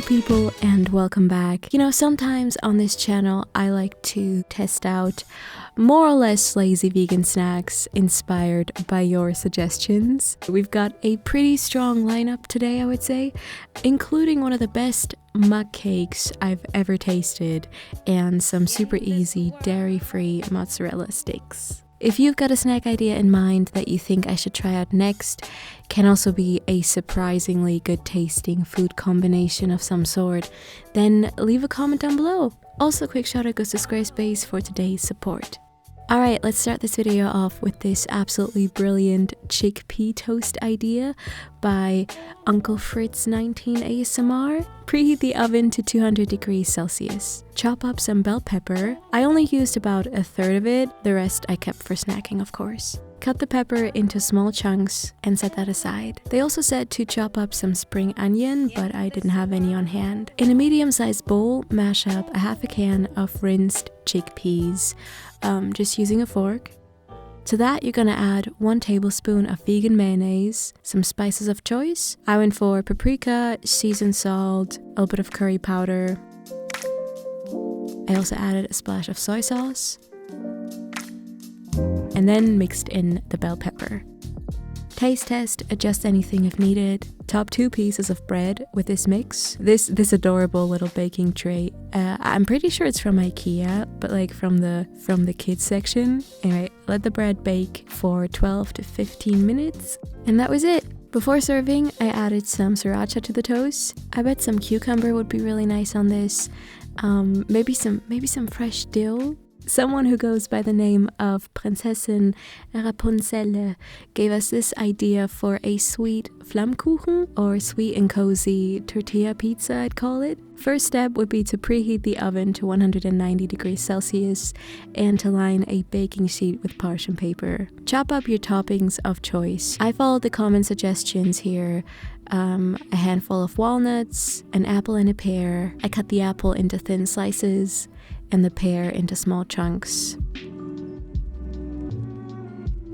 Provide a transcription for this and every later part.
people, and welcome back. You know, sometimes on this channel I like to test out more or less lazy vegan snacks inspired by your suggestions. We've got a pretty strong lineup today, I would say, including one of the best mug cakes I've ever tasted and some super easy dairy-free mozzarella sticks. If you've got a snack idea in mind that you think I should try out next, can also be a surprisingly good tasting food combination of some sort, then leave a comment down below. Also, a quick shout out goes to Squarespace for today's support. Alright, let's start this video off with this absolutely brilliant chickpea toast idea by Uncle Fritz 19 ASMR. Preheat the oven to 200 degrees Celsius. Chop up some bell pepper. I only used about a third of it, the rest I kept for snacking, of course. Cut the pepper into small chunks and set that aside. They also said to chop up some spring onion, but I didn't have any on hand. In a medium-sized bowl, mash up a half a can of rinsed chickpeas, just using a fork. To that, you're gonna add 1 tablespoon of vegan mayonnaise, some spices of choice. I went for paprika, seasoned salt, a little bit of curry powder. I also added a splash of soy sauce, and then mixed in the bell pepper. Taste test, adjust anything if needed. Top 2 pieces of bread with this mix. This adorable little baking tray. I'm pretty sure it's from IKEA, but like from the kids section. Anyway, let the bread bake for 12 to 15 minutes, and that was it. Before serving, I added some sriracha to the toast. I bet some cucumber would be really nice on this. Maybe some fresh dill. Someone who goes by the name of Prinzessin Rapunzel gave us this idea for a sweet Flammkuchen, or sweet and cozy tortilla pizza, I'd call it. First step would be to preheat the oven to 190 degrees Celsius and to line a baking sheet with parchment paper. Chop up your toppings of choice. I followed the common suggestions here. A handful of walnuts, an apple and a pear. I cut the apple into thin slices and the pear into small chunks.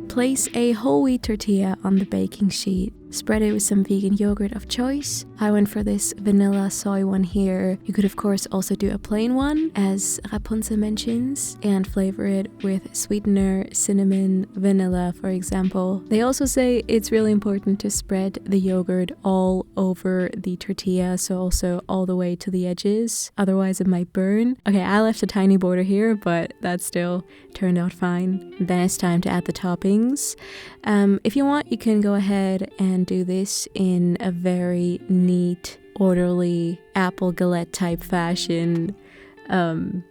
Place a whole wheat tortilla on the baking sheet. Spread it with some vegan yogurt of choice. I went for this vanilla soy one here. You could of course also do a plain one, as Rapunzel mentions, and flavor it with sweetener, cinnamon, vanilla, for example. They also say it's really important to spread the yogurt all over the tortilla, so also all the way to the edges, otherwise it might burn. Okay, I left a tiny border here, but that still turned out fine. Then it's time to add the toppings. If you want, you can go ahead and do this in a very neat, orderly apple galette type fashion.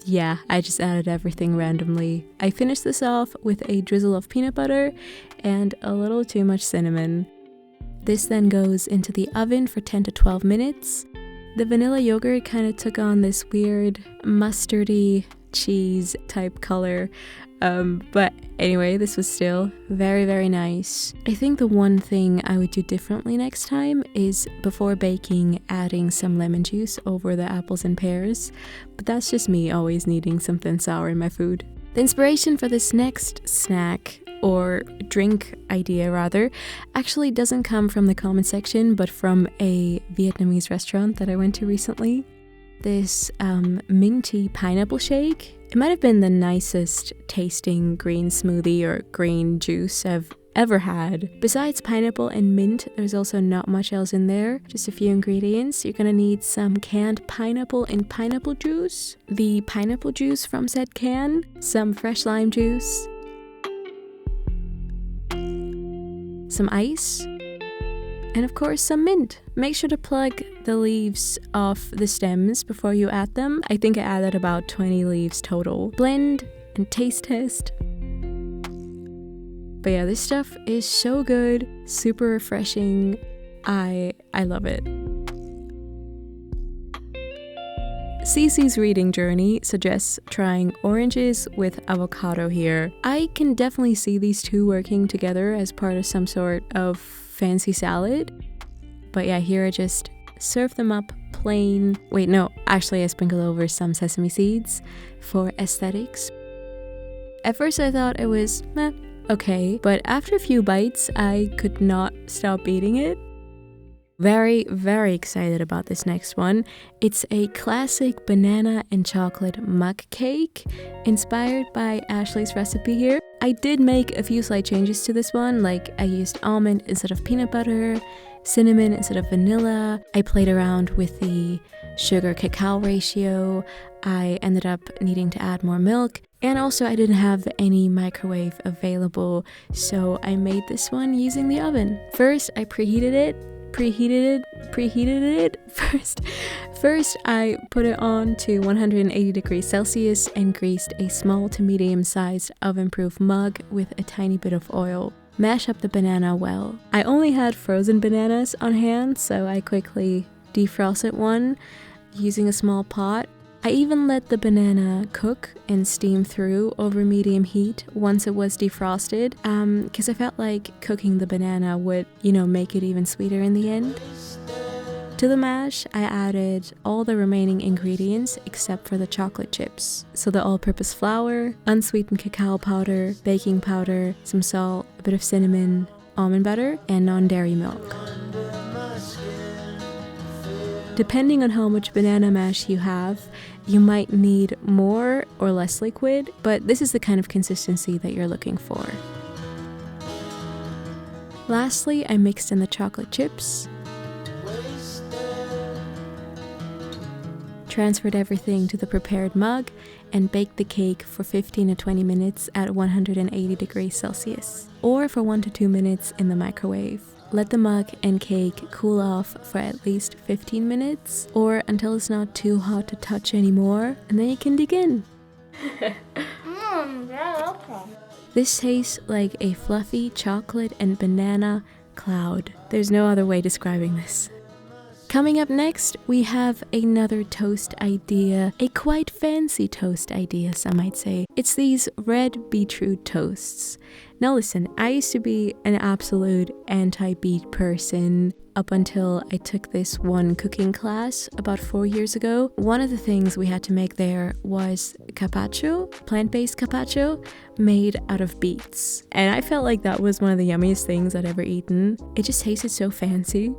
Yeah, I just added everything randomly. I finished this off with a drizzle of peanut butter and a little too much cinnamon. This then goes into the oven for 10 to 12 minutes. The vanilla yogurt kind of took on this weird mustardy cheese type color. But anyway, this was still very, very nice. I think the one thing I would do differently next time is, before baking, adding some lemon juice over the apples and pears. But that's just me always needing something sour in my food. The inspiration for this next snack, or drink idea rather, actually doesn't come from the comment section, but from a Vietnamese restaurant that I went to recently. This Minty pineapple shake. It might have been the nicest tasting green smoothie or green juice I've ever had. Besides pineapple and mint, there's also not much else in there, just a few ingredients. You're gonna need some canned pineapple and pineapple juice, the pineapple juice from said can, some fresh lime juice, some ice, and of course some mint. Make sure to plug the leaves off the stems before you add them. I think I added about 20 leaves total. Blend and taste test. But yeah, this stuff is so good, super refreshing. I love it. Cece's reading journey suggests trying oranges with avocado here. I can definitely see these two working together as part of some sort of fancy salad. But yeah, here I just serve them up plain. Wait, no, actually I sprinkle over some sesame seeds for aesthetics. At first I thought it was okay, but after a few bites I could not stop eating it. Very, very excited about this next one. It's a classic banana and chocolate mug cake inspired by Ashley's recipe here. I did make a few slight changes to this one, like I used almond instead of peanut butter, cinnamon instead of vanilla. I played around with the sugar cacao ratio. I ended up needing to add more milk. And also I didn't have any microwave available, so I made this one using the oven. First, I preheated it. First, I put it on to 180 degrees Celsius and greased a small to medium-sized oven-proof mug with a tiny bit of oil. Mash up the banana well. I only had frozen bananas on hand, so I quickly defrosted one using a small pot. I even let the banana cook and steam through over medium heat once it was defrosted, because I felt like cooking the banana would, make it even sweeter in the end. To the mash, I added all the remaining ingredients except for the chocolate chips. So the all-purpose flour, unsweetened cacao powder, baking powder, some salt, a bit of cinnamon, almond butter, and non-dairy milk. Depending on how much banana mash you have, you might need more or less liquid, but this is the kind of consistency that you're looking for. Lastly, I mixed in the chocolate chips, transferred everything to the prepared mug, and baked the cake for 15 to 20 minutes at 180 degrees Celsius, or for 1 to 2 minutes in the microwave. Let the mug and cake cool off for at least 15 minutes or until it's not too hot to touch anymore, and then you can dig in. This tastes like a fluffy chocolate and banana cloud. There's no other way describing this. Coming up next, we have another toast idea, a quite fancy toast idea, some might say. It's these red beetroot toasts. Now listen, I used to be an absolute anti-beet person up until I took this one cooking class about 4 years ago. One of the things we had to make there was carpaccio, plant-based carpaccio, made out of beets. And I felt like that was one of the yummiest things I'd ever eaten. It just tasted so fancy.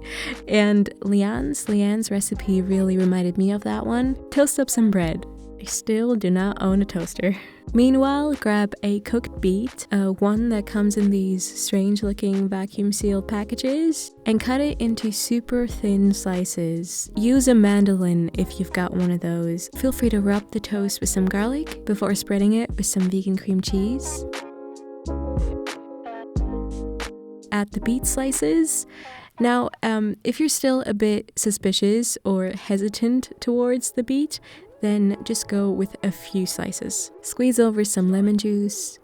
And Leanne's recipe really reminded me of that one. Toast up some bread. I still do not own a toaster. Meanwhile, grab a cooked beet, one that comes in these strange looking vacuum sealed packages, and cut it into super thin slices. Use a mandolin if you've got one of those. Feel free to rub the toast with some garlic before spreading it with some vegan cream cheese. Add the beet slices. Now, if you're still a bit suspicious or hesitant towards the beet, then just go with a few slices. Squeeze over some lemon juice,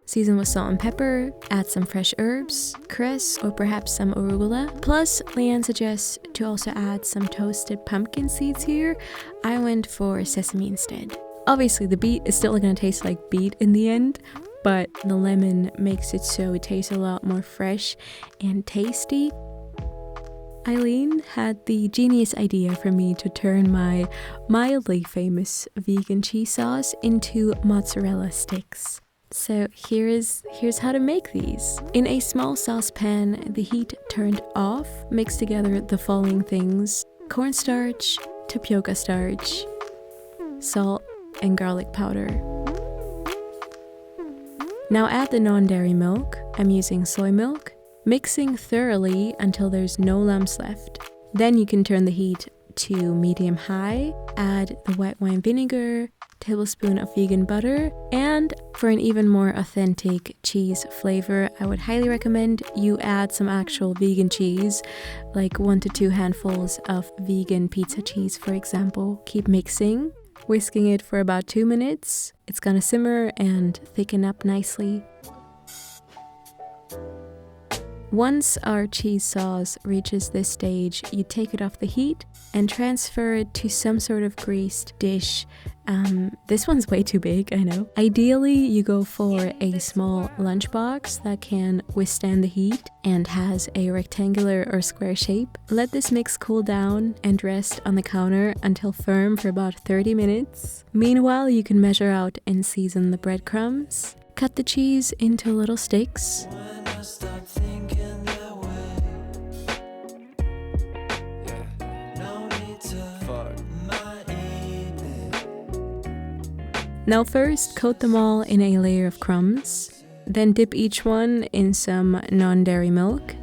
season with salt and pepper, add some fresh herbs, cress, or perhaps some arugula. Plus, Leanne suggests to also add some toasted pumpkin seeds here. I went for sesame instead. Obviously, the beet is still gonna taste like beet in the end, but the lemon makes it so it tastes a lot more fresh and tasty. Eileen had the genius idea for me to turn my mildly famous vegan cheese sauce into mozzarella sticks. So here's how to make these. In a small saucepan, the heat turned off, mix together the following things: cornstarch, tapioca starch, salt, and garlic powder. Now add the non-dairy milk. I'm using soy milk. Mixing thoroughly until there's no lumps left. Then you can turn the heat to medium-high, add the white wine vinegar, tablespoon of vegan butter, and for an even more authentic cheese flavor, I would highly recommend you add some actual vegan cheese, like 1 to 2 handfuls of vegan pizza cheese, for example. Keep mixing, whisking it for about 2 minutes. It's gonna simmer and thicken up nicely. Once our cheese sauce reaches this stage, you take it off the heat and transfer it to some sort of greased dish. This one's way too big, I know. Ideally, you go for a small lunchbox that can withstand the heat and has a rectangular or square shape. Let this mix cool down and rest on the counter until firm for about 30 minutes. Meanwhile, you can measure out and season the breadcrumbs. Cut the cheese into little sticks. Now first, coat them all in a layer of crumbs. Then dip each one in some non-dairy milk.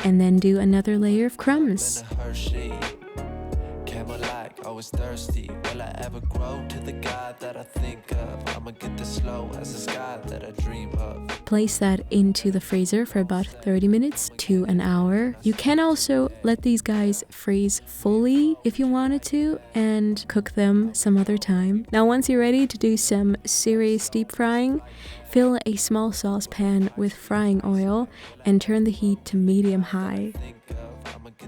And then do another layer of crumbs. Thirsty. Will I ever grow to the God that I think of? I'ma get this slow as the sky that I dream of. Place that into the freezer for about 30 minutes to an hour. You can also let these guys freeze fully if you wanted to and cook them some other time. Now once you're ready to do some serious deep frying, fill a small saucepan with frying oil and turn the heat to medium high.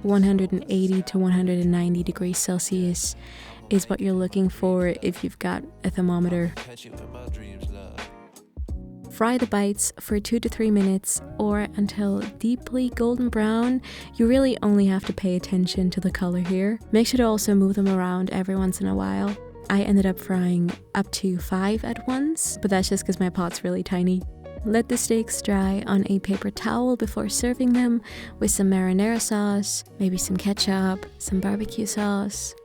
180 to 190 degrees Celsius is what you're looking for if you've got a thermometer. Fry the bites for 2 to 3 minutes or until deeply golden brown. You really only have to pay attention to the color here. Make sure to also move them around every once in a while. I ended up frying up to 5 at once, but that's just because my pot's really tiny. Let the steaks dry on a paper towel before serving them with some marinara sauce, maybe some ketchup, some barbecue sauce.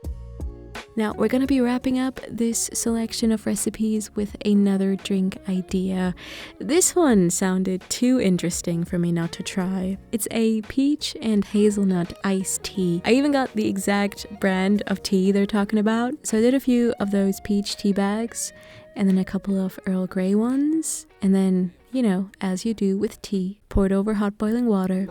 Now we're going to be wrapping up this selection of recipes with another drink idea. This one sounded too interesting for me not to try. It's a peach and hazelnut iced tea. I even got the exact brand of tea they're talking about. So I did a few of those peach tea bags and then a couple of Earl Grey ones. And then, you know, as you do with tea, poured over hot boiling water.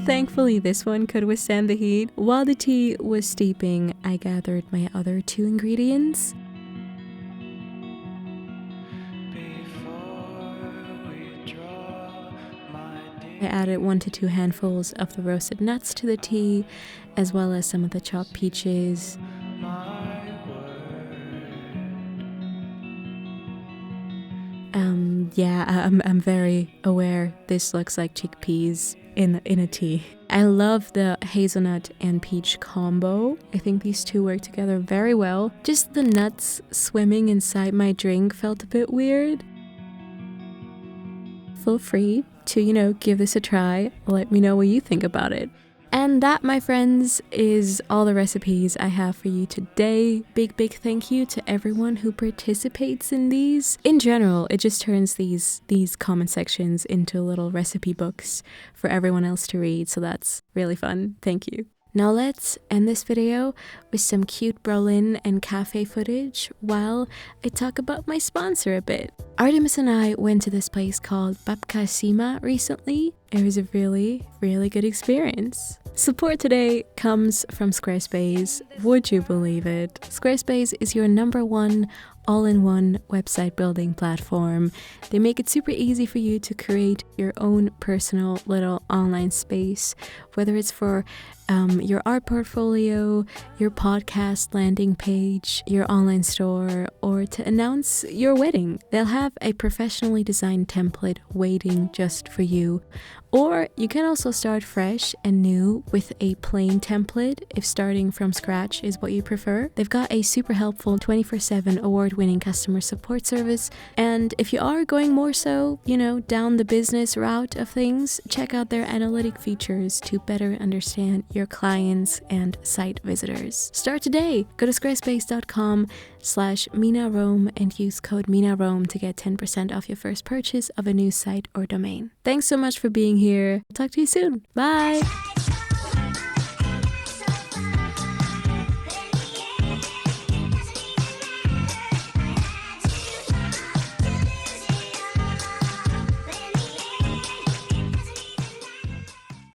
Thankfully, this one could withstand the heat. While the tea was steeping, I gathered my other 2 ingredients. I added 1 to 2 handfuls of the roasted nuts to the tea, as well as some of the chopped peaches. I'm very aware this looks like chickpeas in a tea. I love the hazelnut and peach combo. I think these two work together very well. Just the nuts swimming inside my drink felt a bit weird. Feel free to, give this a try. Let me know what you think about it. And that, my friends, is all the recipes I have for you today. Big thank you to everyone who participates in these. In general, it just turns these comment sections into little recipe books for everyone else to read, so that's really fun. Thank you. Now let's end this video with some cute Berlin and cafe footage while I talk about my sponsor a bit. Artemis and I went to this place called Babka Sima recently. It was a really good experience. Support today comes from Squarespace. Would you believe it? Squarespace is your #1 all-in-one website building platform. They make it super easy for you to create your own personal little online space, whether it's for your art portfolio, your podcast landing page, your online store, or to announce your wedding. They'll have a professionally designed template waiting just for you. Or you can also start fresh and new with a plain template if starting from scratch is what you prefer. They've got a super helpful 24/7 award-winning customer support service. And if you are going more so, down the business route of things, check out their analytic features to better understand your clients and site visitors. Start today. Go to squarespace.com/MinaRome and use code MinaRome to get 10% off your first purchase of a new site or domain. Thanks so much for being here. Talk to you soon. Bye.